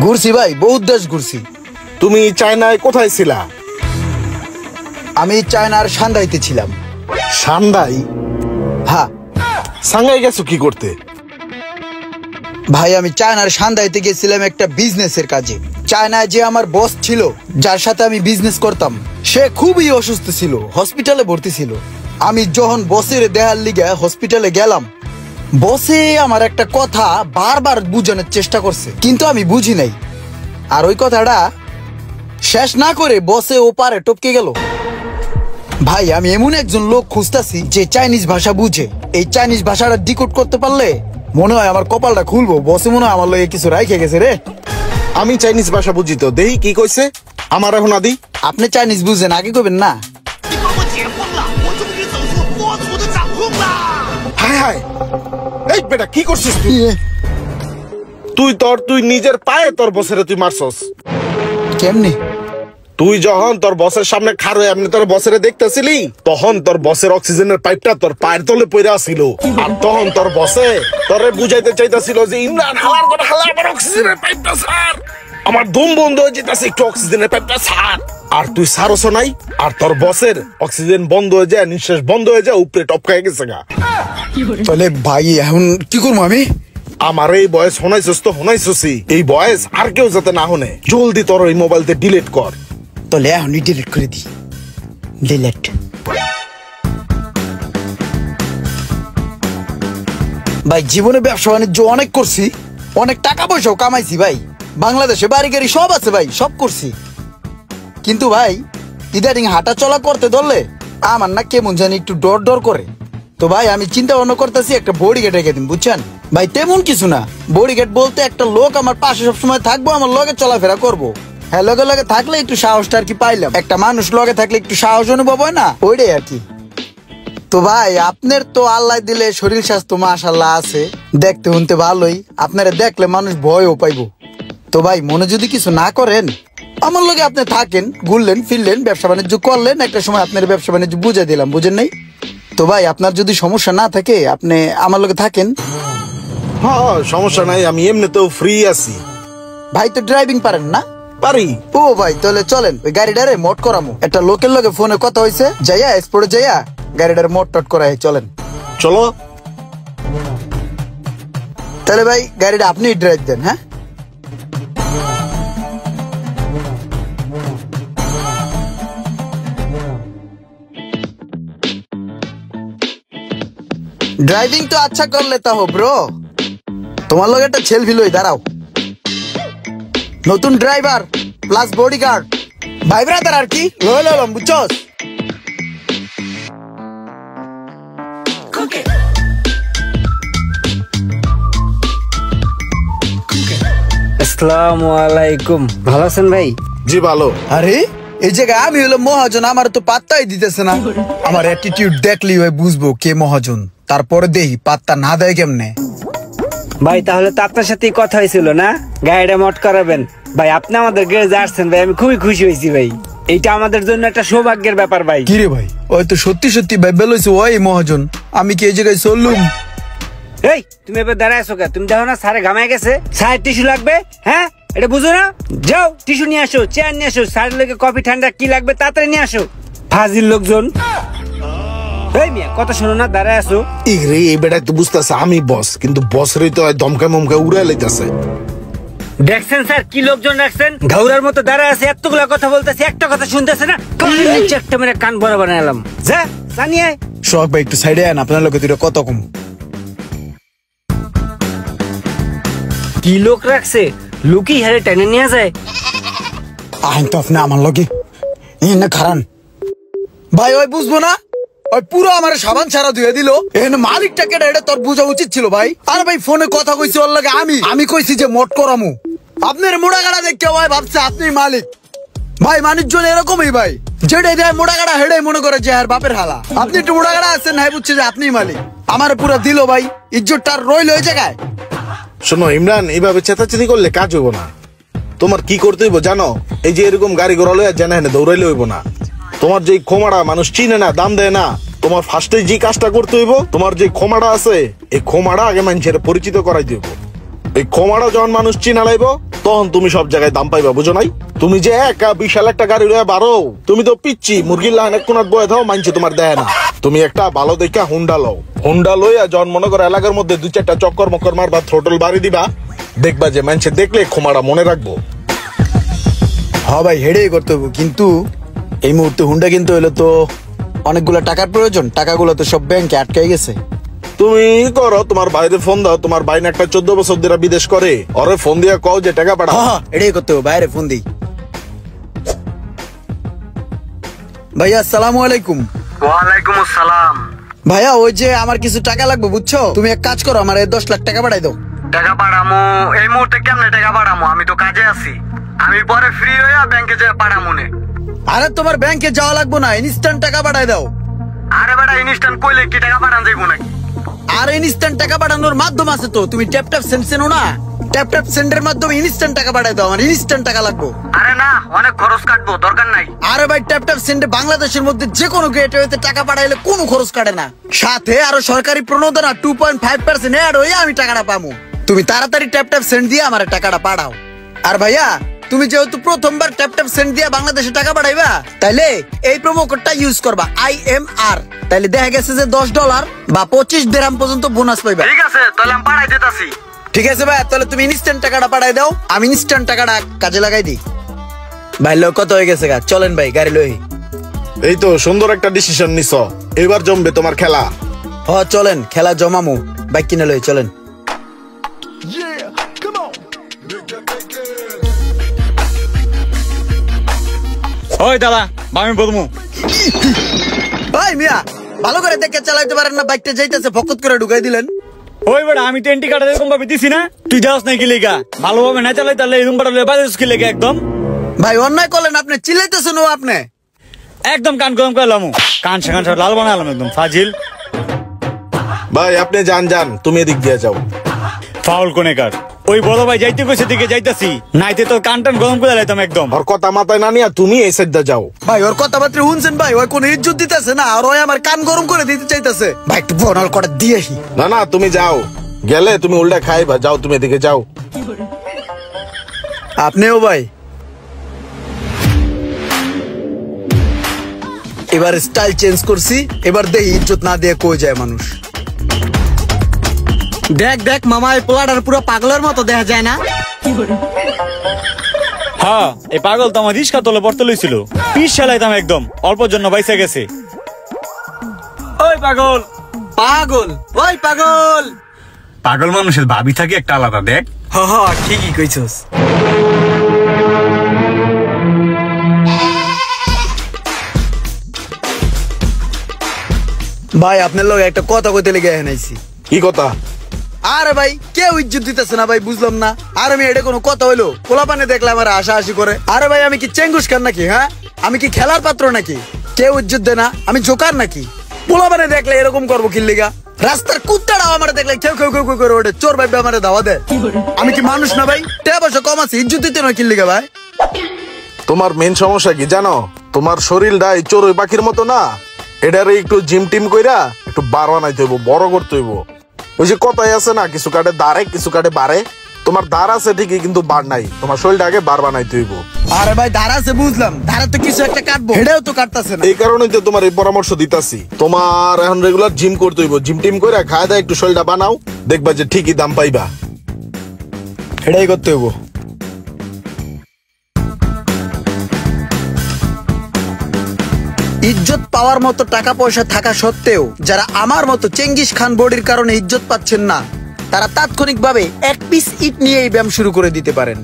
ঘুরছি ভাই, বহুত দেশ ঘুরছি। তুমি চায়নায় কোথায় ছিলা? আমি চায়নার সাংহাইতে ছিলাম। সাংহাই? হ্যাঁ। সাংহাই গেছো কি করতে? ভাই আমি চায়নার সাংহাইতে গেছিলাম একটা বিজনেসের কাজে। চায়নায় যে আমার বস ছিল, যার সাথে আমি বিজনেস করতাম, সে খুবই অসুস্থ ছিল, হসপিটালে ভর্তি ছিল। আমি যখন বসের দেহার লিগে হসপিটালে গেলাম, বসে আমার একটা কথা বারবার বুঝানোর চেষ্টা করছে, কিন্তু আমি বুঝি নাই। আর ওই কথাটা শেষ না করে বসে ওপারে টপকে গেল। ভাই আমি এমন একজন লোক খুঁজতাছি যে চাইনিজ ভাষা বুঝে। এই চাইনিজ ভাষাটা ডিকোড করতে পারলে মনে হয় আমার কপালটা খুলবো। বসে মনে হয় আমার লগে কিছু রাইখে গেছে রে। আমি চাইনিজ ভাষা বুঝি তো, দেহি কি কইছে আমার এখন আদি। আপনি চাইনিজ বুঝেন, আগে কইবেন না। হায় হায়, এই বেটা কি করছিস তুই? তুই নিজের পায়ে তোর বসের তুই মারছস। কেমনি? তুই যখন তোর বসের সামনে খাড়ো এমনি তোর বসের দেখতেছিলি, তখন তোর বসের অক্সিজেনের পাইপটা তোর পায়ের তলে পড়ে আসছিল। আর তখন তোর বসে তোরে বুঝাইতে চাইতেছিল যে ইমরান হালার করে হালা আমার অক্সিজেনের পাইপটা ছাড়, আমার দম বন্ধ হয়ে যেতেছে, একটু অক্সিজেনের পাইপটা ছাড়। আর তুই ছাড়ছ নাই, আর তোর বসের অক্সিজেন বন্ধ হয়ে যায়, নিঃশ্বাস বন্ধ হয়ে যায়, উপরে টপকায় গেছে গা। তাহলে ভাই এখন কি করবো আমি? আমার এই বয়স শোনাইছস তো শোনাইছসি, এই বয়স আর কেউ যাতে না শোনে। জলদি তোর ওই মোবাইলতে ডিলিট কর। তাহলে এখনই ডিলিট করে দিই। ডিলিট। ভাই জীবনে ব্যবসা বাণিজ্য অনেক করছি, অনেক টাকা পয়সাও কামাইছি ভাই। বাংলাদেশে বাড়ি গাড়ি সব আছে ভাই, সব করছি। কিন্তু ভাই ইদানিং হাঁটা চলা করতে ধরলে আমার না কেমন জানি একটু ডর ডর করে। তো ভাই আমি চিন্তা ভাবনা করতেছি একটা বডিগার্ড রেখে দিন, বুঝছেন ভাই? তেমন কিছু না, বডিগার্ড বলতে একটা লোক আমার পাশে সবসময় থাকবো, আমার লগে চলাফেরা করবো। হ্যাঁ, লগে লগে থাকলে একটু সাহসটা আর কি পাইলাম। একটা মানুষ লগে থাকলে একটু সাহস অনুভব হয় না, ওইটাই আর কি। তো ভাই আপনার তো আল্লাহ দিলে শরীর স্বাস্থ্য মাশাআল্লাহ আছে, দেখতে শুনতে ভালোই। আপনারা দেখলে মানুষ ভয়ও পাইবো। তো ভাই মনে যদি কিছু না করেন, আমার লগে আপনি থাকেন, ঘুরলেন ফিরলেন, ব্যবসা বাণিজ্য করলেন, একটা সময় আপনার ব্যবসা বাণিজ্য বুঝে দিলাম, বুঝেন নাই? তো ভাই আপনার যদি সমস্যা না থাকে আপনি আমার লগে থাকেন। হ্যাঁ সমস্যা নাই, আমি এমনিতেও ফ্রি আছি। ভাই তো ড্রাইভিং পারেন না? পারি। ও ভাই তাহলে চলেন ওই গাড়িটারে মোট করামু। একটা লোকের লগে ফোনে কথা হয়েছে, যাইয়া স্পোর্টে যাইয়া গাড়িটার মোট টট করাই। চলেন চলো। তাহলে ভাই গাড়িটা আপনি ড্রাইভ দেন। হ্যাঁ ড্রাইভিং তো আচ্ছা কর লেতা হো ব্রো। তোমার লগে একটা সেলফি লই, দাঁড়াও। নতুন ড্রাইভার প্লাস বডিগার্ড, ভাই ব্রাদার আর কি লইলাম, বুঝছস? আসসালামু আলাইকুম, ভালো আছেন ভাই? জি ভালো। আরে এই জায়গায় আমি হলো মহাজন, আমার তো পাত্তাই দিতেছে না। আমার অ্যাটিটিউড দেখলি ভাই বুঝবো কে মহাজন, তারপরে দেখি পাত্তা না দেয় কেমনে। ভাই তাহলে তো আপনার সাথেই কথা হয়েছিল না, গাড়িটা মোট করাবেন। ভাই আপনি আমাদের গ্যারেজে আসছেন ভাই, আমি খুবই খুশি হয়েছি ভাই। এইটা আমাদের জন্য একটা সৌভাগ্যের ব্যাপার ভাই। কিরে ভাই ওই তো সত্যি সত্যি ভাই বেলইছে ওই মহাজন, আমি কি এই জায়গায় চললুম? এই তুমি এবার দাঁড়ায় আছো কে? তুমি দেখো না স্যারে ঘামায় গেছে, স্যার টিস্যু লাগবে। হ্যাঁ এটা বুঝো না? যাও টিস্যু নিয়ে আসো, চেয়ার নিয়ে আসো, স্যারের লোকে কফি ঠান্ডা কি লাগবে তাড়াতাড়ি নিয়ে আসো। ফাজিল লোকজন। এই মিয়া কথা শোনো না, দাঁড়ায় আছো। রে এই বেটা তো বুঝতেছে আমি বস, কিন্তু বসরই তো দমকা মমকা উড়ে লাইতেছে। দেখছেন স্যার কি লোকজন রাখছেন, ঘাউরার মতো দাঁড়ায় আছে, এতগুলা কথা বলতেছে, একটা কথা শুনতেছে না। কানের নিচে একটা মেরে কান বড় বানালাম। যা জানিয়ে শখ ভাই একটু সাইডে আন, আপনার লোকে দুটো কত কম। কি লোক রাখছে, লুকি হারে টেনে নিয়ে যায়। আইন তো আপনি আমার লগে না খারান ভাই, ওই বুঝবো না, ওই পুরো আমার সাবান ছাড়া ধুয়ে দিল। এখানে মালিকটা কেটে, এটা তোর বোঝা উচিত ছিল ভাই। আরে ভাই ফোনে কথা কইছি ওর লাগে, আমি কইছি যে মোট করামু। আপনার মোড়া গাড়া দেখতে ভাই ভাবছে আপনি মালিক। ভাই মানুষজন এরকমই ভাই, যেটাই দেয় মোড়া গাড়া হেডাই মনে করে যে আর বাপের হালা। আপনি একটু মোড়া গাড়া আছেন, নাই বুঝছে যে আপনি মালিক। আমার পুরো দিল ভাই, ইজ্জতটা রইল ওই জায়গায়। শোনো ইমরান, এইভাবে চেতাচেতি করলে কাজ হইব না। তোমার কি করতে হইব জানো? এই যে এরকম গাড়ি ঘোড়া লইয়া জানা হেনে দৌড়াইলে হইব না। তোমার যে খোমাড়া মানুষ চিনে না, দাম দেয় না, তোমার ফার্স্টে যে কাজটা করতে হইব, তোমার যে ক্ষমাটা আছে এই ক্ষমাটা আগে মানুষের পরিচিত করাই দিব। এই ক্ষমাটা যখন মানুষ চিনা লাইব তখন তুমি সব জায়গায় দাম পাইবা, বুঝো নাই? তুমি যে একা বিশাল একটা গাড়ি লইয়া বারো, তুমি তো পিচ্ছি মুরগির লাইন এক কোনাত বয়ে থাও, মানছে তোমার দেয় না। তুমি একটা ভালো দেখা হুন্ডা লও, হুন্ডা লইয়া যখন মনে করো এলাকার মধ্যে 2-4টা চক্কর মক্কর মারবা, থ্রোটল বাড়ি দিবা, দেখবা যে মানুষে দেখলে ক্ষমাটা মনে রাখবো। হ্যাঁ ভাই, হেডেই করতে হবে, কিন্তু এই মুহূর্তে হুন্ডা কিনতে হইলে তো অনেকগুলো টাকার প্রয়োজন। টাকাগুলো তো সব ব্যাংকে আটকে গেছে। তুমি করো, তোমার বাইরে ফোন দাও, তোমার বাইরে একটা 14 বছর ধরে বিদেশ করে, ওরে ফোন দিয়া কও যে টাকা পাঠাও। হ্যাঁ, এটাই করতে হবে, বাইরে ফোন দিই। ভাইয়া আসসালামু আলাইকুম। ওয়ালাইকুম আসসালাম। ভাইয়া ওই যে আমার কিছু টাকা লাগবে, বুঝছো? তুমি এক কাজ করো, আমার 10 লাখ টাকা পাঠাই দাও। টাকা পাঠামো? এই মুহূর্তে কেমনে টাকা পাঠামো? আমি তো কাজে আছি, আমি পরে ফ্রি হইয়া ব্যাংকে যেয়ে পাঠামো নে। আরে তোমার ব্যাংকে যাওয়া লাগবে না, ইনস্ট্যান্ট টাকা পাঠাই দাও। আরে বেটা, ইনস্ট্যান্ট কইলে কি টাকা পাঠান যাইবো নাকি? আর ইনস্ট্যান্ট টাকা পাঠানোর মাধ্যম আছে তো, তুমি ট্যাপ ট্যাপ সেন্ড চেনো না? ট্যাপ ট্যাপ সেন্ডের মাধ্যমে ইনস্ট্যান্ট টাকা পাঠাই দাও, আমার ইনস্ট্যান্ট টাকা লাগবে। আরে না, অনেক খরচ কাটবো, দরকার নাই। আরে ভাই, ট্যাপ ট্যাপ সেন্ডে বাংলাদেশের মধ্যে যে কোনো গেটওয়েতে টাকা পাঠাইলে কোনো খরচ কাটে না, সাথে আরো সরকারি প্রণোদনা 2.5% অ্যাড হয়ে আমি টাকাটা পাবো। তুমি তাড়াতাড়ি ট্যাপ ট্যাপ সেন্ড দিয়ে আমার টাকাটা পাঠাও। আর ভাইয়া, তুমি যেহেতু প্রথমবার ট্যাপ ট্যাপ সেন্ড দিয়ে বাংলাদেশে টাকা পাঠাইবা, তাইলে এই প্রোমো কোডটা ইউজ করবা, IMR। তাইলে দেখা গেছে যে $10 বা 25 দিরহাম পর্যন্ত বোনাস পাইবা। ঠিক আছে, তাহলে আমি পাঠাই দিতাছি। ঠিক আছে ভাই, তাহলে তুমি ইনস্ট্যান্ট টাকাটা পাঠাই দাও, আমি ইনস্ট্যান্ট টাকাটা কাজে লাগাই দিই। ভাই লোক কত হয়ে গেছে গা, চলেন ভাই গাড়ি লই। এই তো সুন্দর একটা ডিসিশন নিছ, এবার জমবে তোমার খেলা। হ চলেন, খেলা জমামু, বাইক কিনে লই, চলেন। ওই দাদা, আমি বলবো ভাই মিয়া, ভালো করে দেখে চালাইতে পারেন না, বাইকটা যাইতেছে ফকত করে ঢুকাই দিলেন। ওই বেটা, আমি তো এন্টি কাটা এরকম ভাবে দিছি না, তুই যাস নাই কি লেগা? ভালোভাবে না চালাই তাহলে এরকম পাঠালে বাজাস কি লেগা? একদম ভাই অন্যায় করলেন, আপনি চিল্লাইতেছেন ও আপনি। একদম কান গরম করলাম, কান সা লাল বানালাম একদম ফাজিল। ভাই আপনি যান যান, তুমি এদিক দিয়ে যাও। ফাউল কোনে কার? ওই বড় ভাই যাইতে কইছে দিকে যাইতাছি, নাইতে তো কান টান গরম করে লাইতাম একদম। ওর কথা মাথায় না নিয়া তুমি এই সাইডে যাও। ভাই ওর কথাবার্তা শুনছেন ভাই? ওই কোন ইজ্জত দিতেছে না, আর ওই আমার কান গরম করে দিতে চাইতেছে। ভাই একটু বনাল করে দিয়েহি। না না, তুমি যাও, গেলে তুমি উল্টা খাইবা, যাও তুমি এদিকে যাও। আপনিও ভাই এবার স্টাইল চেঞ্জ করছি, এবার দেখি ইজ্জত না দিয়ে কই যায় মানুষ। দেখ দেখ মামা, এই পোলাটার পুরো পাগলের মতো দেখা যায় না? হ্যাঁ, এই পাগল তো আমার রিস্কা তোলে পড়তে লইছিল, পিস চালাইতাম একদম, অল্প জন্য বাইসা গেছে। ওই পাগল পাগল, ওই পাগল। পাগল মানুষের ভাবি থাকে একটা আলাদা, দেখ। হ হ, ঠিকই কইছস। ভাই আপনার লোক একটা কথা কইতে লেগে এনাইছি। কি কথা? আরে ভাই কেউ ইজ্জত দিতেছে না ভাই, বুঝলাম না। আর আমি এটা কোনো কথা হইলো? পোলাপানে দেখলে আমার আশা আশি করে। আরে ভাই আমি কি চেঙ্গুস খান নাকি? হ্যাঁ, আমি কি খেলার পাত্র নাকি? কেউ ইজ্জত দেয় না, আমি জোকার নাকি? পোলাপানে দেখলে এরকম করবো কি লিগা? রাস্তার কুত্তাটাও আমার দেখলে কেউ কেউ কেউ করে ওঠে, চোর ভাই আমার ধাওয়া দেয়। আমি কি মানুষ না ভাই? টাকা পয়সা কম আছে, ইজ্জত দিতে নয় কি লিগা ভাই? তোমার মেন সমস্যা কি জানো? তোমার শরীরটা এই চড়ুই পাখির মতো না, এটারে একটু জিম টিম কইরা একটু বার বানাইতে হইব, বড় করতে হইব। ওই যে কথাই আছে না, কিছু কাটে দাঁড়ে কিছু কাটে বাড়ে। তোমার দাঁড় আছে ঠিকই, কিন্তু বার নাই। তোমার শরীরটা আগে বার বানাইতে হইব। আরে ভাই ধারা আছে বুঝলাম, ধারা তো কিছু একটা কাটবো, এটাও তো কাটতেছে না। এই কারণেই তো তোমার এই পরামর্শ দিতাছি। তোমার এখন রেগুলার জিম করতে হইব, জিম টিম কইরা খায় দায় একটু শরীরটা বানাও, দেখবা যে ঠিকই দাম পাইবা। এটাই করতে হইব। ইজ্জত পাওয়ার মতো টাকা পয়সা থাকা সত্ত্বেও যারা আমার মতো চেঙ্গিস খান বডির কারণে ইজ্জত পাচ্ছেন না, তারা তাৎক্ষণিকভাবে 1 পিস ইট নিয়ে এই ব্যায়াম শুরু করে দিতে পারেন।